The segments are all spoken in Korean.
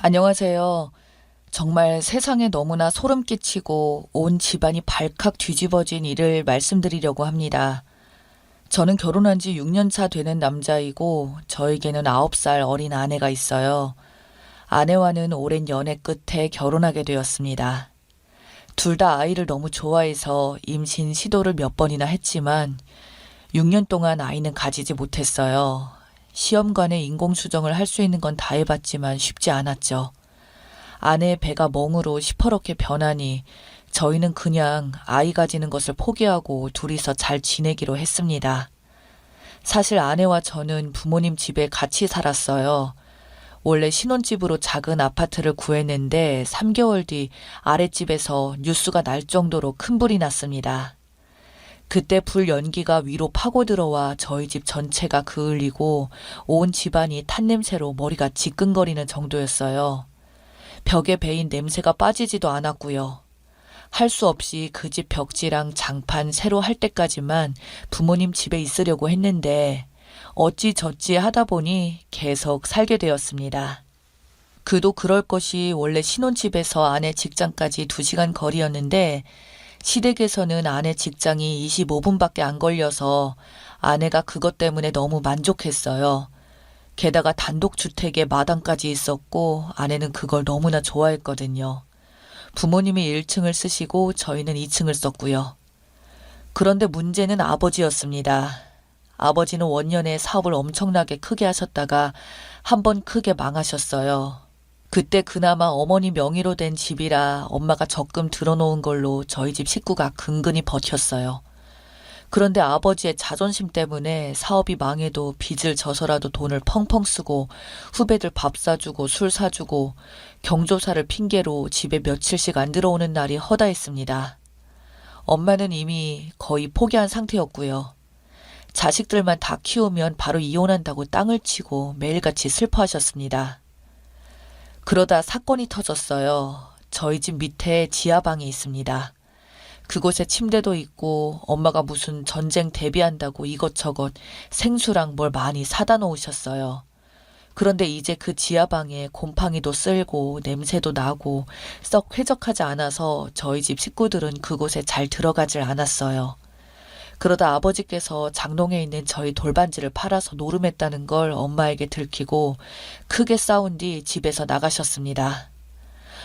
안녕하세요. 정말 세상에 너무나 소름 끼치고 온 집안이 발칵 뒤집어진 일을 말씀드리려고 합니다. 저는 결혼한 지 6년 차 되는 남자이고 저에게는 9살 어린 아내가 있어요. 아내와는 오랜 연애 끝에 결혼하게 되었습니다. 둘 다 아이를 너무 좋아해서 임신 시도를 몇 번이나 했지만 6년 동안 아이는 가지지 못했어요. 시험관에 인공수정을 할 수 있는 건 다 해봤지만 쉽지 않았죠. 아내의 배가 멍으로 시퍼렇게 변하니 저희는 그냥 아이 가지는 것을 포기하고 둘이서 잘 지내기로 했습니다. 사실 아내와 저는 부모님 집에 같이 살았어요. 원래 신혼집으로 작은 아파트를 구했는데 3개월 뒤 아랫집에서 뉴스가 날 정도로 큰 불이 났습니다. 그때 불 연기가 위로 파고 들어와 저희 집 전체가 그을리고 온 집안이 탄 냄새로 머리가 지끈거리는 정도였어요. 벽에 배인 냄새가 빠지지도 않았고요. 할 수 없이 그 집 벽지랑 장판 새로 할 때까지만 부모님 집에 있으려고 했는데 어찌저찌 하다 보니 계속 살게 되었습니다. 그도 그럴 것이 원래 신혼집에서 아내 직장까지 2시간 거리였는데 시댁에서는 아내 직장이 25분밖에 안 걸려서 아내가 그것 때문에 너무 만족했어요. 게다가 단독주택에 마당까지 있었고 아내는 그걸 너무나 좋아했거든요. 부모님이 1층을 쓰시고 저희는 2층을 썼고요. 그런데 문제는 아버지였습니다. 아버지는 원년에 사업을 엄청나게 크게 하셨다가 한번 크게 망하셨어요. 그때 그나마 어머니 명의로 된 집이라 엄마가 적금 들어놓은 걸로 저희 집 식구가 근근히 버텼어요. 그런데 아버지의 자존심 때문에 사업이 망해도 빚을 져서라도 돈을 펑펑 쓰고 후배들 밥 사주고 술 사주고 경조사를 핑계로 집에 며칠씩 안 들어오는 날이 허다했습니다. 엄마는 이미 거의 포기한 상태였고요. 자식들만 다 키우면 바로 이혼한다고 땅을 치고 매일같이 슬퍼하셨습니다. 그러다 사건이 터졌어요. 저희 집 밑에 지하방이 있습니다. 그곳에 침대도 있고 엄마가 무슨 전쟁 대비한다고 이것저것 생수랑 뭘 많이 사다 놓으셨어요. 그런데 이제 그 지하방에 곰팡이도 쓸고 냄새도 나고 썩 쾌적하지 않아서 저희 집 식구들은 그곳에 잘 들어가질 않았어요. 그러다 아버지께서 장롱에 있는 저희 돌반지를 팔아서 노름했다는 걸 엄마에게 들키고 크게 싸운 뒤 집에서 나가셨습니다.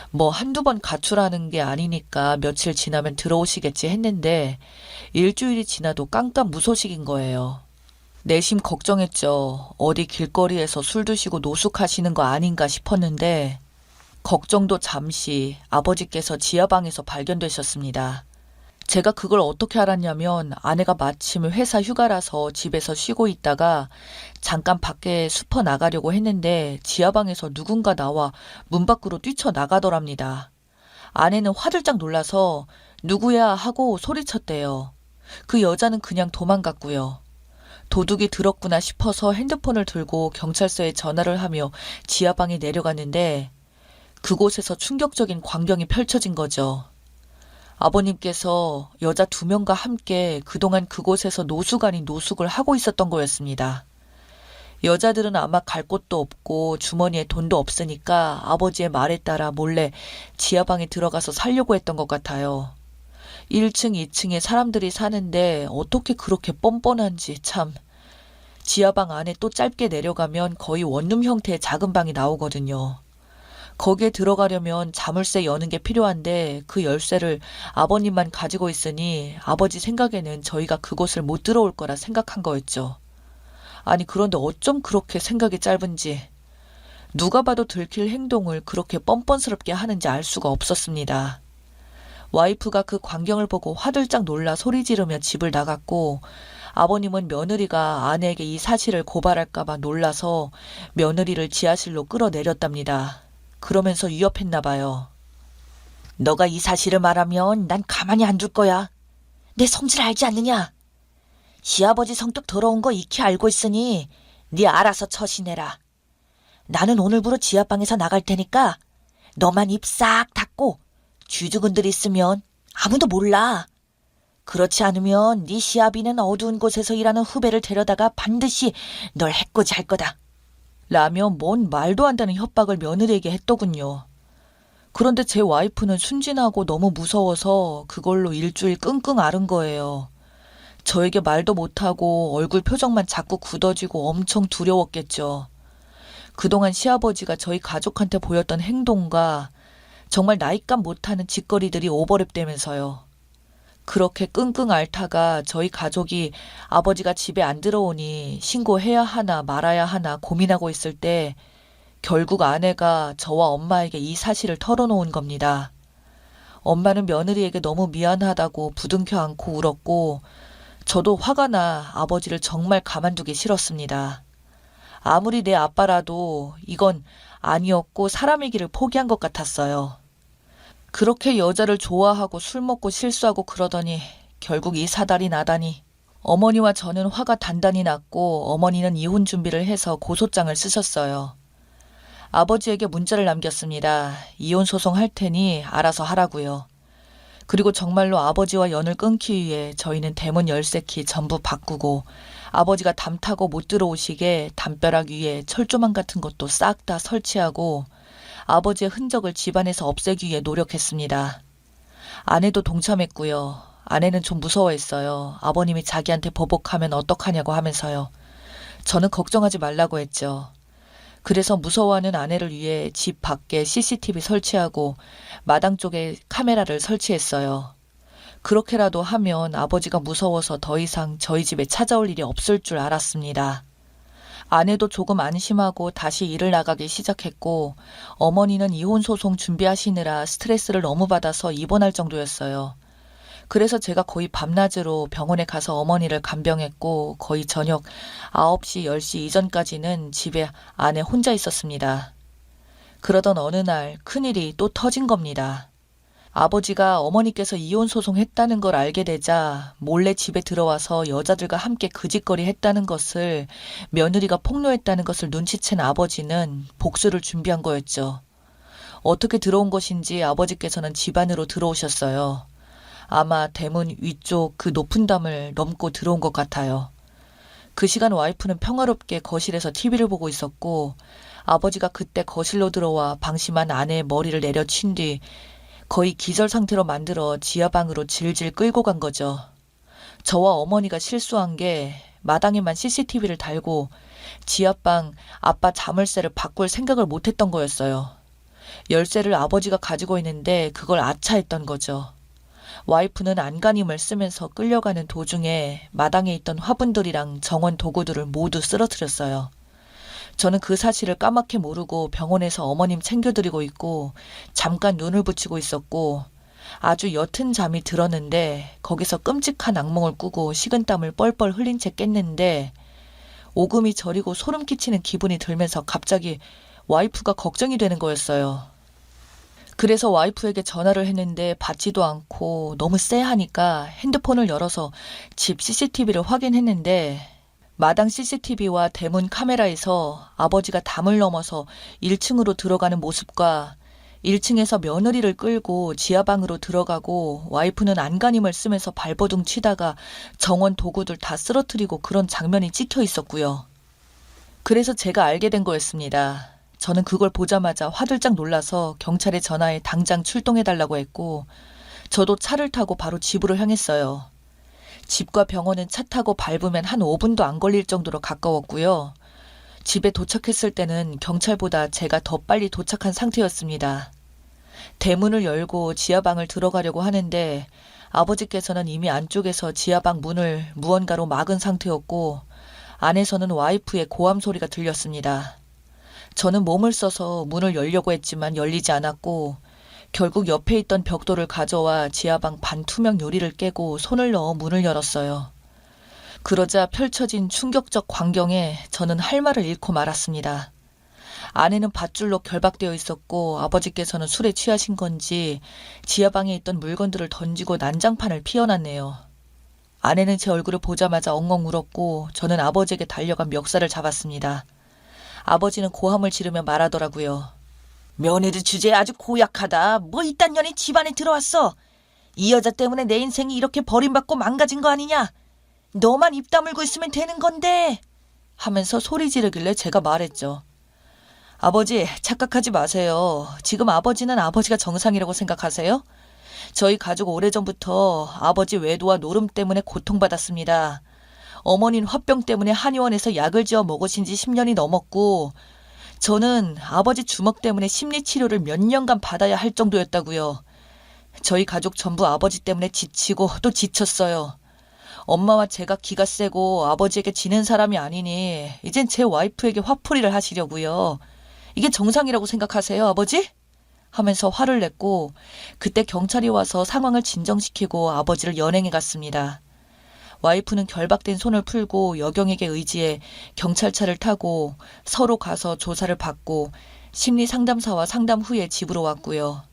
뭐 한두 번 가출하는 게 아니니까 며칠 지나면 들어오시겠지 했는데 일주일이 지나도 깜깜무소식인 거예요. 내심 걱정했죠. 어디 길거리에서 술 드시고 노숙하시는 거 아닌가 싶었는데 걱정도 잠시 아버지께서 지하방에서 발견되셨습니다. 제가 그걸 어떻게 알았냐면 아내가 마침 회사 휴가라서 집에서 쉬고 있다가 잠깐 밖에 슈퍼 나가려고 했는데 지하방에서 누군가 나와 문 밖으로 뛰쳐나가더랍니다. 아내는 화들짝 놀라서 누구야 하고 소리쳤대요. 그 여자는 그냥 도망갔고요. 도둑이 들었구나 싶어서 핸드폰을 들고 경찰서에 전화를 하며 지하방에 내려갔는데 그곳에서 충격적인 광경이 펼쳐진 거죠. 아버님께서 여자 2명과 함께 그동안 그곳에서 노숙 아닌 노숙을 하고 있었던 거였습니다. 여자들은 아마 갈 곳도 없고 주머니에 돈도 없으니까 아버지의 말에 따라 몰래 지하방에 들어가서 살려고 했던 것 같아요. 1층, 2층에 사람들이 사는데 어떻게 그렇게 뻔뻔한지 참. 지하방 안에 또 짧게 내려가면 거의 원룸 형태의 작은 방이 나오거든요. 거기에 들어가려면 자물쇠 여는 게 필요한데 그 열쇠를 아버님만 가지고 있으니 아버지 생각에는 저희가 그곳을 못 들어올 거라 생각한 거였죠. 아니 그런데 어쩜 그렇게 생각이 짧은지 누가 봐도 들킬 행동을 그렇게 뻔뻔스럽게 하는지 알 수가 없었습니다. 와이프가 그 광경을 보고 화들짝 놀라 소리 지르며 집을 나갔고 아버님은 며느리가 아내에게 이 사실을 고발할까 봐 놀라서 며느리를 지하실로 끌어내렸답니다. 그러면서 위협했나 봐요. 너가 이 사실을 말하면 난 가만히 안 둘 거야. 내 성질 알지 않느냐? 시아버지 성격 더러운 거 익히 알고 있으니 네 알아서 처신해라. 나는 오늘부로 지하방에서 나갈 테니까 너만 입 싹 닫고 쥐죽은들 있으면 아무도 몰라. 그렇지 않으면 네 시아비는 어두운 곳에서 일하는 후배를 데려다가 반드시 널 해코지 할 거다. 라며 뭔 말도 안 되는 협박을 며느리에게 했더군요. 그런데 제 와이프는 순진하고 너무 무서워서 그걸로 일주일 끙끙 앓은 거예요. 저에게 말도 못하고 얼굴 표정만 자꾸 굳어지고 엄청 두려웠겠죠. 그동안 시아버지가 저희 가족한테 보였던 행동과 정말 나이값 못하는 짓거리들이 오버랩되면서요. 그렇게 끙끙 앓다가 저희 가족이 아버지가 집에 안 들어오니 신고해야 하나 말아야 하나 고민하고 있을 때 결국 아내가 저와 엄마에게 이 사실을 털어놓은 겁니다. 엄마는 며느리에게 너무 미안하다고 부둥켜 안고 울었고 저도 화가 나 아버지를 정말 가만두기 싫었습니다. 아무리 내 아빠라도 이건 아니었고 사람이기를 포기한 것 같았어요. 그렇게 여자를 좋아하고 술 먹고 실수하고 그러더니 결국 이 사달이 나다니. 어머니와 저는 화가 단단히 났고 어머니는 이혼 준비를 해서 고소장을 쓰셨어요. 아버지에게 문자를 남겼습니다. 이혼 소송할 테니 알아서 하라고요. 그리고 정말로 아버지와 연을 끊기 위해 저희는 대문 열쇠키 전부 바꾸고 아버지가 담 타고 못 들어오시게 담벼락 위에 철조망 같은 것도 싹 다 설치하고 아버지의 흔적을 집안에서 없애기 위해 노력했습니다. 아내도 동참했고요. 아내는 좀 무서워했어요. 아버님이 자기한테 보복하면 어떡하냐고 하면서요. 저는 걱정하지 말라고 했죠. 그래서 무서워하는 아내를 위해 집 밖에 CCTV 설치하고 마당 쪽에 카메라를 설치했어요. 그렇게라도 하면 아버지가 무서워서 더 이상 저희 집에 찾아올 일이 없을 줄 알았습니다. 아내도 조금 안심하고 다시 일을 나가기 시작했고 어머니는 이혼 소송 준비하시느라 스트레스를 너무 받아서 입원할 정도였어요. 그래서 제가 거의 밤낮으로 병원에 가서 어머니를 간병했고 거의 저녁 9시, 10시 이전까지는 집에 아내 혼자 있었습니다. 그러던 어느 날 큰일이 또 터진 겁니다. 아버지가 어머니께서 이혼 소송했다는 걸 알게 되자 몰래 집에 들어와서 여자들과 함께 그짓거리 했다는 것을 며느리가 폭로했다는 것을 눈치챈 아버지는 복수를 준비한 거였죠. 어떻게 들어온 것인지 아버지께서는 집 안으로 들어오셨어요. 아마 대문 위쪽 그 높은 담을 넘고 들어온 것 같아요. 그 시간 와이프는 평화롭게 거실에서 TV를 보고 있었고 아버지가 그때 거실로 들어와 방심한 아내의 머리를 내려친 뒤 거의 기절 상태로 만들어 지하방으로 질질 끌고 간 거죠. 저와 어머니가 실수한 게 마당에만 CCTV를 달고 지하방 아빠 자물쇠를 바꿀 생각을 못했던 거였어요. 열쇠를 아버지가 가지고 있는데 그걸 아차했던 거죠. 와이프는 안간힘을 쓰면서 끌려가는 도중에 마당에 있던 화분들이랑 정원 도구들을 모두 쓰러뜨렸어요. 저는 그 사실을 까맣게 모르고 병원에서 어머님 챙겨드리고 있고 잠깐 눈을 붙이고 있었고 아주 옅은 잠이 들었는데 거기서 끔찍한 악몽을 꾸고 식은땀을 뻘뻘 흘린 채 깼는데 오금이 저리고 소름 끼치는 기분이 들면서 갑자기 와이프가 걱정이 되는 거였어요. 그래서 와이프에게 전화를 했는데 받지도 않고 너무 쎄하니까 핸드폰을 열어서 집 CCTV를 확인했는데 마당 CCTV와 대문 카메라에서 아버지가 담을 넘어서 1층으로 들어가는 모습과 1층에서 며느리를 끌고 지하방으로 들어가고 와이프는 안간힘을 쓰면서 발버둥 치다가 정원 도구들 다 쓰러뜨리고 그런 장면이 찍혀 있었고요. 그래서 제가 알게 된 거였습니다. 저는 그걸 보자마자 화들짝 놀라서 경찰에 전화해 당장 출동해달라고 했고 저도 차를 타고 바로 집으로 향했어요. 집과 병원은 차 타고 밟으면 한 5분도 안 걸릴 정도로 가까웠고요. 집에 도착했을 때는 경찰보다 제가 더 빨리 도착한 상태였습니다. 대문을 열고 지하방을 들어가려고 하는데 아버지께서는 이미 안쪽에서 지하방 문을 무언가로 막은 상태였고 안에서는 와이프의 고함 소리가 들렸습니다. 저는 몸을 써서 문을 열려고 했지만 열리지 않았고 결국 옆에 있던 벽돌을 가져와 지하방 반투명 유리를 깨고 손을 넣어 문을 열었어요. 그러자 펼쳐진 충격적 광경에 저는 할 말을 잃고 말았습니다. 아내는 밧줄로 결박되어 있었고 아버지께서는 술에 취하신 건지 지하방에 있던 물건들을 던지고 난장판을 피워놨네요. 아내는 제 얼굴을 보자마자 엉엉 울었고 저는 아버지에게 달려가 멱살을 잡았습니다. 아버지는 고함을 지르며 말하더라고요. 며느리 주제에 아주 고약하다. 뭐 이딴 년이 집안에 들어왔어. 이 여자 때문에 내 인생이 이렇게 버림받고 망가진 거 아니냐. 너만 입 다물고 있으면 되는 건데. 하면서 소리 지르길래 제가 말했죠. 아버지, 착각하지 마세요. 지금 아버지는 아버지가 정상이라고 생각하세요? 저희 가족 오래전부터 아버지 외도와 노름 때문에 고통받았습니다. 어머니는 화병 때문에 한의원에서 약을 지어 먹으신 지 10년이 넘었고, 저는 아버지 주먹 때문에 심리치료를 몇 년간 받아야 할 정도였다고요. 저희 가족 전부 아버지 때문에 지치고 또 지쳤어요. 엄마와 제가 기가 세고 아버지에게 지는 사람이 아니니 이젠 제 와이프에게 화풀이를 하시려고요. 이게 정상이라고 생각하세요, 아버지? 하면서 화를 냈고 그때 경찰이 와서 상황을 진정시키고 아버지를 연행해 갔습니다. 와이프는 결박된 손을 풀고 여경에게 의지해 경찰차를 타고 서로 가서 조사를 받고 심리상담사와 상담 후에 집으로 왔고요.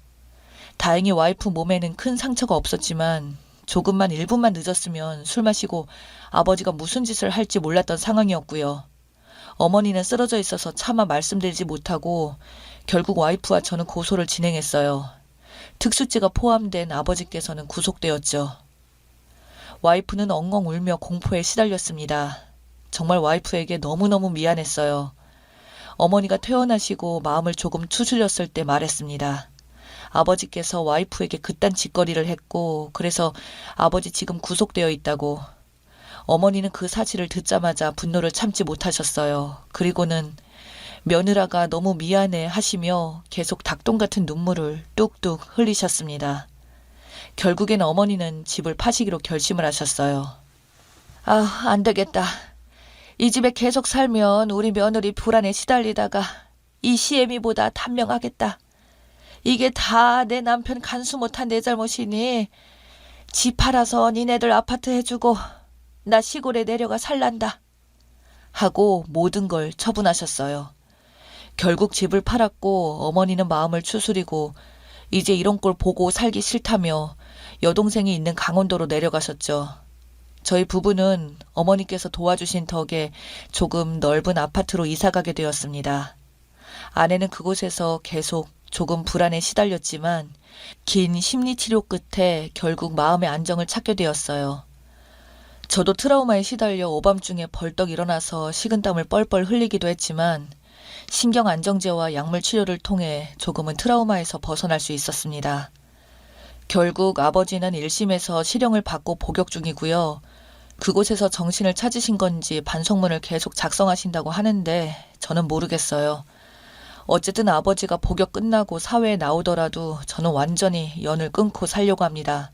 다행히 와이프 몸에는 큰 상처가 없었지만 조금만 1분만 늦었으면 술 마시고 아버지가 무슨 짓을 할지 몰랐던 상황이었고요. 어머니는 쓰러져 있어서 차마 말씀드리지 못하고 결국 와이프와 저는 고소를 진행했어요. 특수죄가 포함된 아버지께서는 구속되었죠. 와이프는 엉엉 울며 공포에 시달렸습니다. 정말 와이프에게 너무너무 미안했어요. 어머니가 퇴원하시고 마음을 조금 추스렸을 때 말했습니다. 아버지께서 와이프에게 그딴 짓거리를 했고 그래서 아버지 지금 구속되어 있다고. 어머니는 그 사실을 듣자마자 분노를 참지 못하셨어요. 그리고는 며느라가 너무 미안해 하시며 계속 닭똥 같은 눈물을 뚝뚝 흘리셨습니다. 결국엔 어머니는 집을 파시기로 결심을 하셨어요. 아, 안 되겠다. 이 집에 계속 살면 우리 며느리 불안에 시달리다가 이 시애미보다 단명하겠다. 이게 다 내 남편 간수 못한 내 잘못이니 집 팔아서 니네들 아파트 해주고 나 시골에 내려가 살란다. 하고 모든 걸 처분하셨어요. 결국 집을 팔았고 어머니는 마음을 추스리고 이제 이런 꼴 보고 살기 싫다며 여동생이 있는 강원도로 내려가셨죠. 저희 부부는 어머니께서 도와주신 덕에 조금 넓은 아파트로 이사가게 되었습니다. 아내는 그곳에서 계속 조금 불안에 시달렸지만 긴 심리치료 끝에 결국 마음의 안정을 찾게 되었어요. 저도 트라우마에 시달려 오밤중에 벌떡 일어나서 식은땀을 뻘뻘 흘리기도 했지만 신경안정제와 약물 치료를 통해 조금은 트라우마에서 벗어날 수 있었습니다. 결국 아버지는 1심에서 실형을 받고 복역 중이고요. 그곳에서 정신을 찾으신 건지 반성문을 계속 작성하신다고 하는데 저는 모르겠어요. 어쨌든 아버지가 복역 끝나고 사회에 나오더라도 저는 완전히 연을 끊고 살려고 합니다.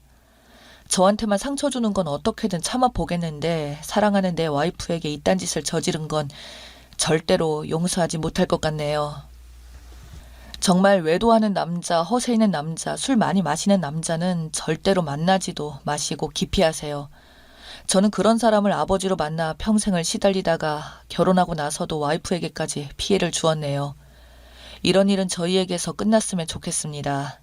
저한테만 상처 주는 건 어떻게든 참아보겠는데 사랑하는 내 와이프에게 이딴 짓을 저지른 건 절대로 용서하지 못할 것 같네요. 정말 외도하는 남자, 허세 있는 남자, 술 많이 마시는 남자는 절대로 만나지도 마시고 기피하세요. 저는 그런 사람을 아버지로 만나 평생을 시달리다가 결혼하고 나서도 와이프에게까지 피해를 주었네요. 이런 일은 저희에게서 끝났으면 좋겠습니다.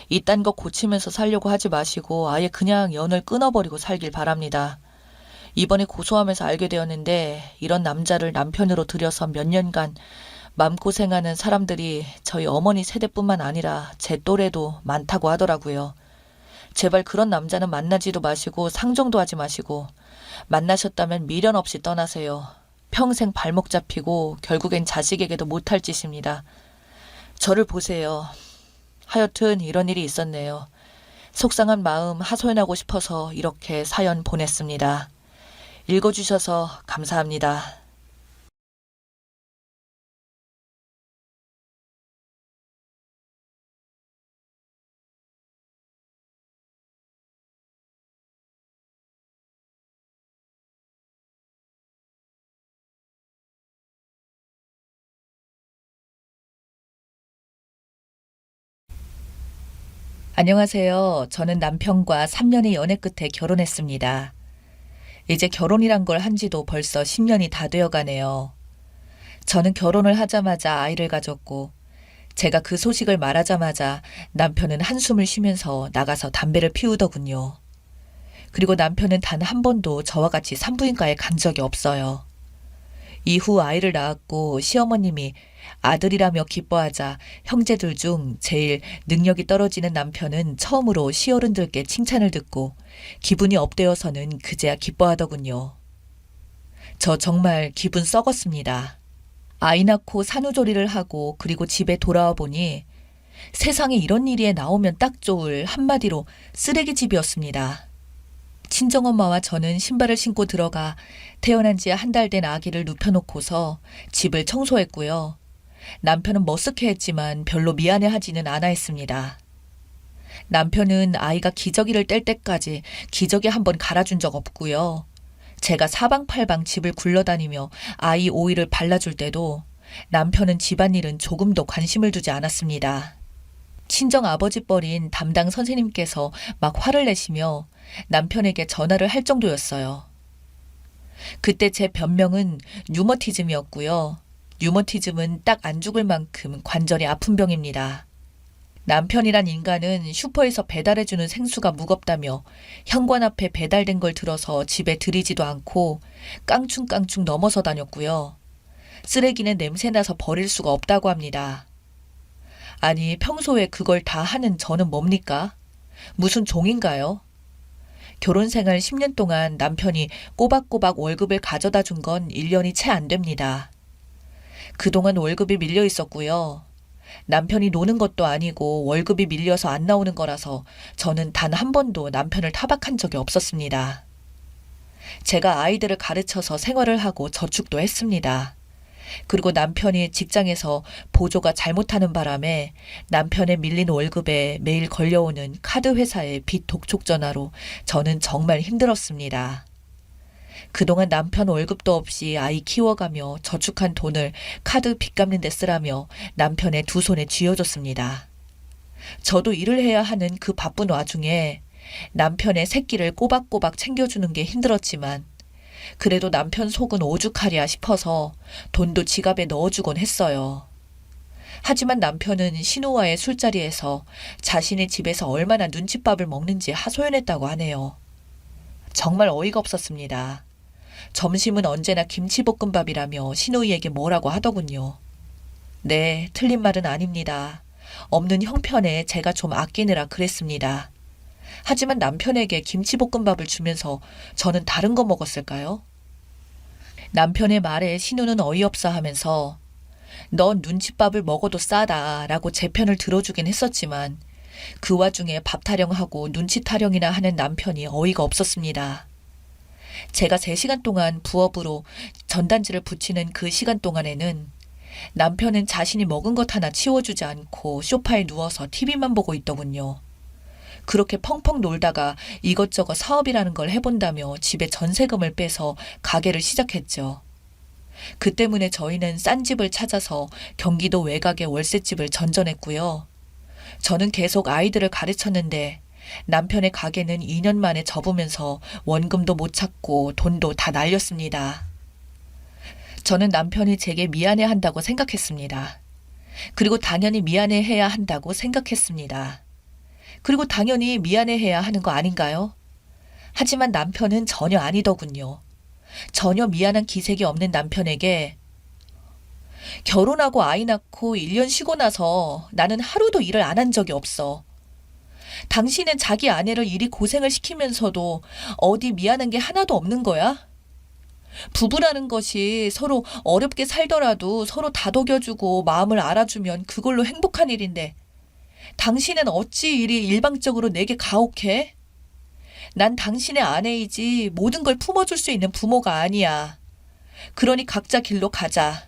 이딴 거 고치면서 살려고 하지 마시고 아예 그냥 연을 끊어버리고 살길 바랍니다. 이번에 고소하면서 알게 되었는데 이런 남자를 남편으로 들여서 몇 년간 마음고생하는 사람들이 저희 어머니 세대뿐만 아니라 제 또래도 많다고 하더라고요. 제발 그런 남자는 만나지도 마시고 상종도 하지 마시고 만나셨다면 미련 없이 떠나세요. 평생 발목 잡히고 결국엔 자식에게도 못할 짓입니다. 저를 보세요. 하여튼 이런 일이 있었네요. 속상한 마음 하소연하고 싶어서 이렇게 사연 보냈습니다. 읽어주셔서 감사합니다. 안녕하세요. 저는 남편과 3년의 연애 끝에 결혼했습니다. 이제 결혼이란 걸 한 지도 벌써 10년이 다 되어 가네요. 저는 결혼을 하자마자 아이를 가졌고 제가 그 소식을 말하자마자 남편은 한숨을 쉬면서 나가서 담배를 피우더군요. 그리고 남편은 단 한 번도 저와 같이 산부인과에 간 적이 없어요. 이후 아이를 낳았고 시어머님이 아들이라며 기뻐하자 형제들 중 제일 능력이 떨어지는 남편은 처음으로 시어른들께 칭찬을 듣고 기분이 업되어서는 그제야 기뻐하더군요. 저 정말 기분 썩었습니다. 아이 낳고 산후조리를 하고 그리고 집에 돌아와 보니 세상에 이런 일이 나오면 딱 좋을 한마디로 쓰레기집이었습니다. 친정엄마와 저는 신발을 신고 들어가 태어난 지 한 달 된 아기를 눕혀놓고서 집을 청소했고요. 남편은 머쓱해했지만 별로 미안해하지는 않아 했습니다. 남편은 아이가 기저귀를 뗄 때까지 기저귀 한 번 갈아준 적 없고요. 제가 사방팔방 집을 굴러다니며 아이 오일을 발라줄 때도 남편은 집안일은 조금도 관심을 두지 않았습니다. 친정 아버지 뻘인 담당 선생님께서 막 화를 내시며 남편에게 전화를 할 정도였어요. 그때 제 변명은 류머티즘이었고요. 류머티즘은 딱 안 죽을 만큼 관절이 아픈 병입니다. 남편이란 인간은 슈퍼에서 배달해주는 생수가 무겁다며 현관 앞에 배달된 걸 들어서 집에 들이지도 않고 깡충깡충 넘어서 다녔고요. 쓰레기는 냄새나서 버릴 수가 없다고 합니다. 아니, 평소에 그걸 다 하는 저는 뭡니까? 무슨 종인가요? 결혼 생활 10년 동안 남편이 꼬박꼬박 월급을 가져다 준 건 1년이 채 안 됩니다. 그동안 월급이 밀려 있었고요. 남편이 노는 것도 아니고 월급이 밀려서 안 나오는 거라서 저는 단 한 번도 남편을 타박한 적이 없었습니다. 제가 아이들을 가르쳐서 생활을 하고 저축도 했습니다. 그리고 남편이 직장에서 보조가 잘못하는 바람에 남편의 밀린 월급에 매일 걸려오는 카드 회사의 빚 독촉 전화로 저는 정말 힘들었습니다. 그동안 남편 월급도 없이 아이 키워가며 저축한 돈을 카드 빚 갚는 데 쓰라며 남편의 두 손에 쥐어줬습니다. 저도 일을 해야 하는 그 바쁜 와중에 남편의 새끼를 꼬박꼬박 챙겨주는 게 힘들었지만 그래도 남편 속은 오죽하랴 싶어서 돈도 지갑에 넣어주곤 했어요. 하지만 남편은 신우와의 술자리에서 자신의 집에서 얼마나 눈칫밥을 먹는지 하소연했다고 하네요. 정말 어이가 없었습니다. 점심은 언제나 김치볶음밥이라며 신우이에게 뭐라고 하더군요. 네, 틀린 말은 아닙니다. 없는 형편에 제가 좀 아끼느라 그랬습니다. 하지만 남편에게 김치볶음밥을 주면서 저는 다른 거 먹었을까요? 남편의 말에 신우는 어이없어 하면서 넌 눈칫밥을 먹어도 싸다 라고 제 편을 들어주긴 했었지만 그 와중에 밥 타령하고 눈치 타령이나 하는 남편이 어이가 없었습니다. 제가 3시간 동안 부업으로 전단지를 붙이는 그 시간 동안에는 남편은 자신이 먹은 것 하나 치워주지 않고 소파에 누워서 TV만 보고 있더군요. 그렇게 펑펑 놀다가 이것저것 사업이라는 걸 해본다며 집에 전세금을 빼서 가게를 시작했죠. 그 때문에 저희는 싼 집을 찾아서 경기도 외곽의 월세집을 전전했고요. 저는 계속 아이들을 가르쳤는데 남편의 가게는 2년 만에 접으면서 원금도 못 찾고 돈도 다 날렸습니다. 저는 남편이 제게 미안해한다고 생각했습니다. 그리고 당연히 미안해해야 한다고 생각했습니다. 그리고 당연히 미안해해야 하는 거 아닌가요? 하지만 남편은 전혀 아니더군요. 전혀 미안한 기색이 없는 남편에게 결혼하고 아이 낳고 1년 쉬고 나서 나는 하루도 일을 안 한 적이 없어. 당신은 자기 아내를 이리 고생을 시키면서도 어디 미안한 게 하나도 없는 거야? 부부라는 것이 서로 어렵게 살더라도 서로 다독여주고 마음을 알아주면 그걸로 행복한 일인데 당신은 어찌 이리 일방적으로 내게 가혹해? 난 당신의 아내이지 모든 걸 품어줄 수 있는 부모가 아니야. 그러니 각자 길로 가자.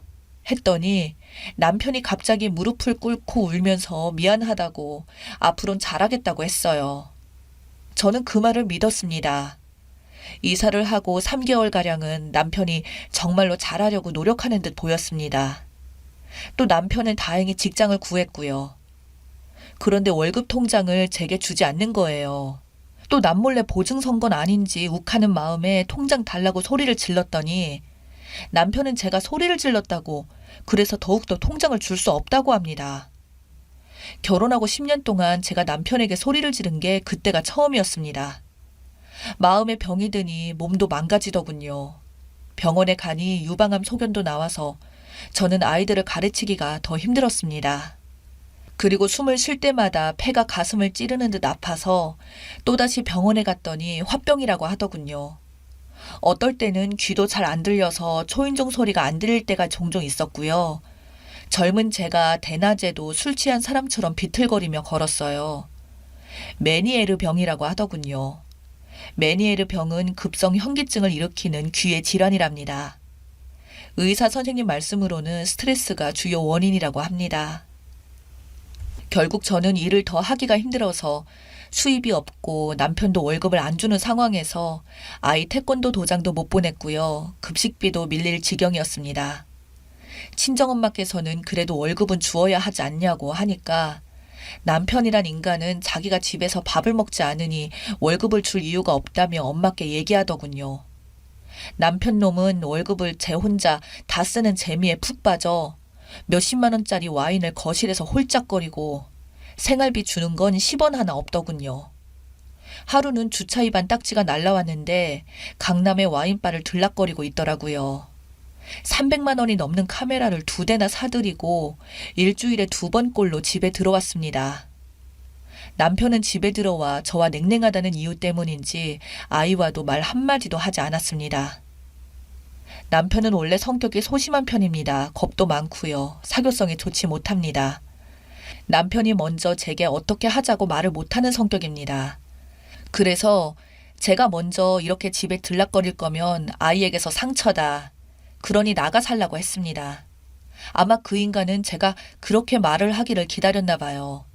했더니 남편이 갑자기 무릎을 꿇고 울면서 미안하다고 앞으론 잘하겠다고 했어요. 저는 그 말을 믿었습니다. 이사를 하고 3개월가량은 남편이 정말로 잘하려고 노력하는 듯 보였습니다. 또 남편은 다행히 직장을 구했고요. 그런데 월급 통장을 제게 주지 않는 거예요. 또 남몰래 보증 선 건 아닌지 욱하는 마음에 통장 달라고 소리를 질렀더니 남편은 제가 소리를 질렀다고 그래서 더욱더 통장을 줄 수 없다고 합니다. 결혼하고 10년 동안 제가 남편에게 소리를 지른 게 그때가 처음이었습니다. 마음에 병이 드니 몸도 망가지더군요. 병원에 가니 유방암 소견도 나와서 저는 아이들을 가르치기가 더 힘들었습니다. 그리고 숨을 쉴 때마다 폐가 가슴을 찌르는 듯 아파서 또다시 병원에 갔더니 화병이라고 하더군요. 어떨 때는 귀도 잘 안 들려서 초인종 소리가 안 들릴 때가 종종 있었고요. 젊은 제가 대낮에도 술 취한 사람처럼 비틀거리며 걸었어요. 메니에르 병이라고 하더군요. 메니에르 병은 급성 현기증을 일으키는 귀의 질환이랍니다. 의사 선생님 말씀으로는 스트레스가 주요 원인이라고 합니다. 결국 저는 일을 더 하기가 힘들어서 수입이 없고 남편도 월급을 안 주는 상황에서 아이 태권도 도장도 못 보냈고요. 급식비도 밀릴 지경이었습니다. 친정엄마께서는 그래도 월급은 주어야 하지 않냐고 하니까 남편이란 인간은 자기가 집에서 밥을 먹지 않으니 월급을 줄 이유가 없다며 엄마께 얘기하더군요. 남편 놈은 월급을 제 혼자 다 쓰는 재미에 푹 빠져 몇십만 원짜리 와인을 거실에서 홀짝거리고 생활비 주는 건 10원 하나 없더군요. 하루는 주차 위반 딱지가 날라왔는데 강남의 와인바를 들락거리고 있더라고요. 300만 원이 넘는 카메라를 2대나 사들이고 일주일에 2번꼴로 집에 들어왔습니다. 남편은 집에 들어와 저와 냉랭하다는 이유 때문인지 아이와도 말 한마디도 하지 않았습니다. 남편은 원래 성격이 소심한 편입니다. 겁도 많고요. 사교성이 좋지 못합니다. 남편이 먼저 제게 어떻게 하자고 말을 못하는 성격입니다. 그래서 제가 먼저 이렇게 집에 들락거릴 거면 아이에게서 상처다. 그러니 나가 살라고 했습니다. 아마 그 인간은 제가 그렇게 말을 하기를 기다렸나 봐요.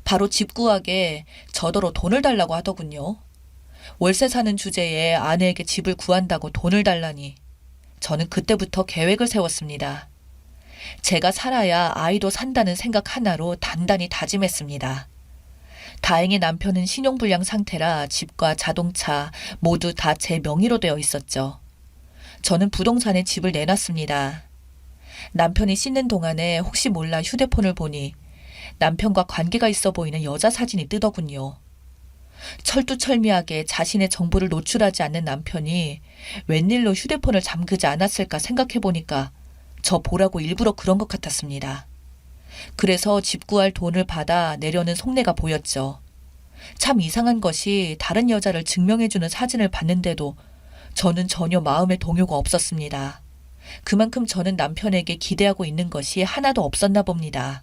바로 집 구하게 저더러 돈을 달라고 하더군요. 월세 사는 주제에 아내에게 집을 구한다고 돈을 달라니 저는 그때부터 계획을 세웠습니다. 제가 살아야 아이도 산다는 생각 하나로 단단히 다짐했습니다. 다행히 남편은 신용불량 상태라 집과 자동차 모두 다 제 명의로 되어 있었죠. 저는 부동산에 집을 내놨습니다. 남편이 씻는 동안에 혹시 몰라 휴대폰을 보니 남편과 관계가 있어 보이는 여자 사진이 뜨더군요. 철두철미하게 자신의 정보를 노출하지 않는 남편이 웬일로 휴대폰을 잠그지 않았을까 생각해 보니까 저 보라고 일부러 그런 것 같았습니다. 그래서 집 구할 돈을 받아 내려는 속내가 보였죠. 참 이상한 것이 다른 여자를 증명해주는 사진을 봤는데도 저는 전혀 마음의 동요가 없었습니다. 그만큼 저는 남편에게 기대하고 있는 것이 하나도 없었나 봅니다.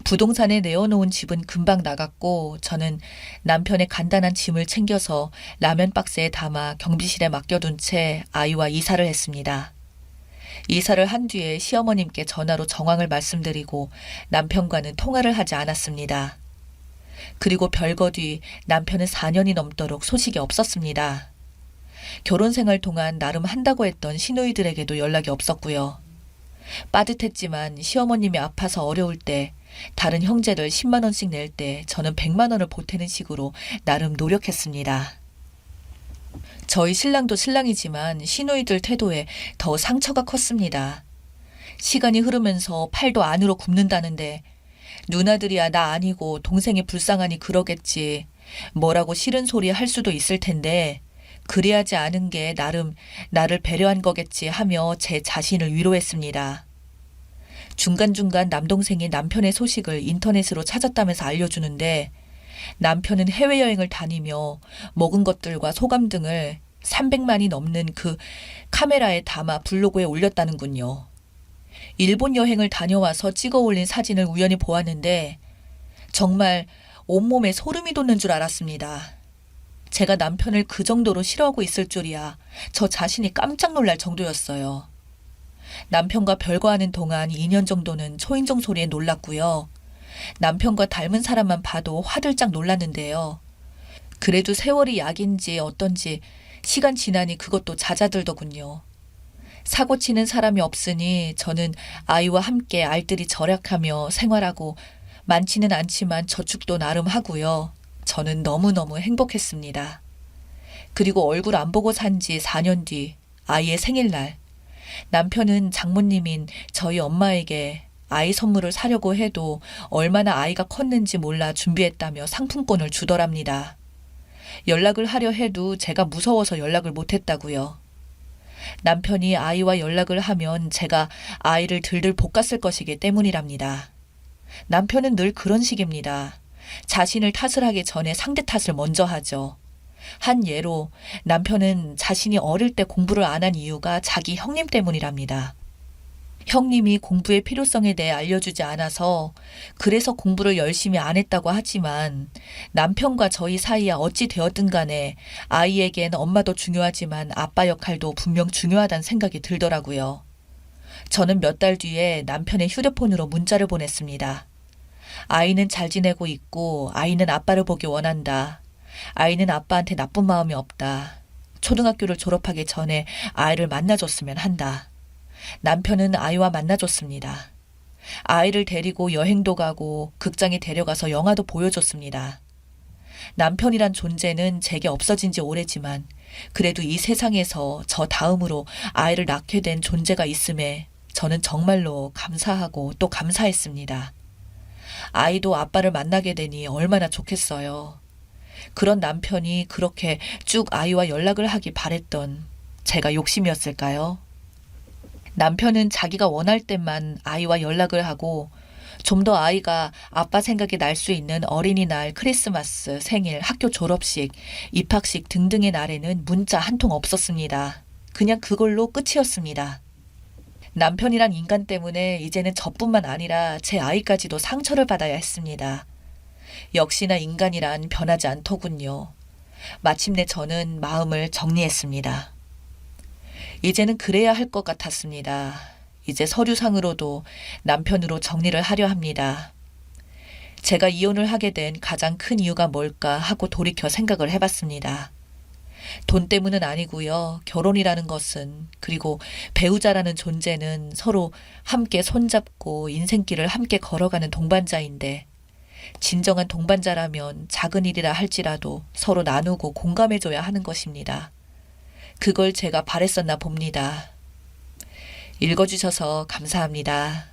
부동산에 내어놓은 집은 금방 나갔고 저는 남편의 간단한 짐을 챙겨서 라면 박스에 담아 경비실에 맡겨둔 채 아이와 이사를 했습니다. 이사를 한 뒤에 시어머님께 전화로 정황을 말씀드리고 남편과는 통화를 하지 않았습니다. 그리고 별거 뒤 남편은 4년이 넘도록 소식이 없었습니다. 결혼 생활 동안 나름 한다고 했던 시누이들에게도 연락이 없었고요. 빠듯했지만 시어머님이 아파서 어려울 때 다른 형제들 10만 원씩 낼 때 저는 100만 원을 보태는 식으로 나름 노력했습니다. 저희 신랑도 신랑이지만 시누이들 태도에 더 상처가 컸습니다. 시간이 흐르면서 팔도 안으로 굽는다는데 누나들이야 나 아니고 동생이 불쌍하니 그러겠지. 뭐라고 싫은 소리 할 수도 있을 텐데 그래야지 않은 게 나름 나를 배려한 거겠지 하며 제 자신을 위로했습니다. 중간중간 남동생이 남편의 소식을 인터넷으로 찾았다면서 알려주는데 남편은 해외여행을 다니며 먹은 것들과 소감 등을 300만이 넘는 그 카메라에 담아 블로그에 올렸다는군요. 일본 여행을 다녀와서 찍어 올린 사진을 우연히 보았는데 정말 온몸에 소름이 돋는 줄 알았습니다. 제가 남편을 그 정도로 싫어하고 있을 줄이야 저 자신이 깜짝 놀랄 정도였어요. 남편과 별거하는 동안 2년 정도는 초인종 소리에 놀랐고요. 남편과 닮은 사람만 봐도 화들짝 놀랐는데요. 그래도 세월이 약인지 어떤지 시간 지나니 그것도 잦아들더군요. 사고치는 사람이 없으니 저는 아이와 함께 알뜰히 절약하며 생활하고 많지는 않지만 저축도 나름 하고요. 저는 너무너무 행복했습니다. 그리고 얼굴 안 보고 산 지 4년 뒤 아이의 생일날 남편은 장모님인 저희 엄마에게 아이 선물을 사려고 해도 얼마나 아이가 컸는지 몰라 준비했다며 상품권을 주더랍니다. 연락을 하려 해도 제가 무서워서 연락을 못했다고요. 남편이 아이와 연락을 하면 제가 아이를 들들 볶았을 것이기 때문이랍니다. 남편은 늘 그런 식입니다. 자신을 탓을 하기 전에 상대 탓을 먼저 하죠. 한 예로 남편은 자신이 어릴 때 공부를 안 한 이유가 자기 형님 때문이랍니다. 형님이 공부의 필요성에 대해 알려주지 않아서 그래서 공부를 열심히 안 했다고 하지만 남편과 저희 사이야 어찌 되었든 간에 아이에겐 엄마도 중요하지만 아빠 역할도 분명 중요하다는 생각이 들더라고요. 저는 몇 달 뒤에 남편의 휴대폰으로 문자를 보냈습니다. 아이는 잘 지내고 있고 아이는 아빠를 보기 원한다. 아이는 아빠한테 나쁜 마음이 없다. 초등학교를 졸업하기 전에 아이를 만나줬으면 한다. 남편은 아이와 만나줬습니다. 아이를 데리고 여행도 가고 극장에 데려가서 영화도 보여줬습니다. 남편이란 존재는 제게 없어진 지 오래지만 그래도 이 세상에서 저 다음으로 아이를 낳게 된 존재가 있음에 저는 정말로 감사하고 또 감사했습니다. 아이도 아빠를 만나게 되니 얼마나 좋겠어요. 그런 남편이 그렇게 쭉 아이와 연락을 하기 바랬던 제가 욕심이었을까요? 남편은 자기가 원할 때만 아이와 연락을 하고 좀 더 아이가 아빠 생각이 날 수 있는 어린이날, 크리스마스, 생일, 학교 졸업식, 입학식 등등의 날에는 문자 한 통 없었습니다. 그냥 그걸로 끝이었습니다. 남편이란 인간 때문에 이제는 저뿐만 아니라 제 아이까지도 상처를 받아야 했습니다. 역시나 인간이란 변하지 않더군요. 마침내 저는 마음을 정리했습니다. 이제는 그래야 할 것 같았습니다. 이제 서류상으로도 남편으로 정리를 하려 합니다. 제가 이혼을 하게 된 가장 큰 이유가 뭘까 하고 돌이켜 생각을 해봤습니다. 돈 때문은 아니고요. 결혼이라는 것은, 그리고 배우자라는 존재는 서로 함께 손잡고 인생길을 함께 걸어가는 동반자인데 진정한 동반자라면 작은 일이라 할지라도 서로 나누고 공감해줘야 하는 것입니다. 그걸 제가 바랬었나 봅니다. 읽어주셔서 감사합니다.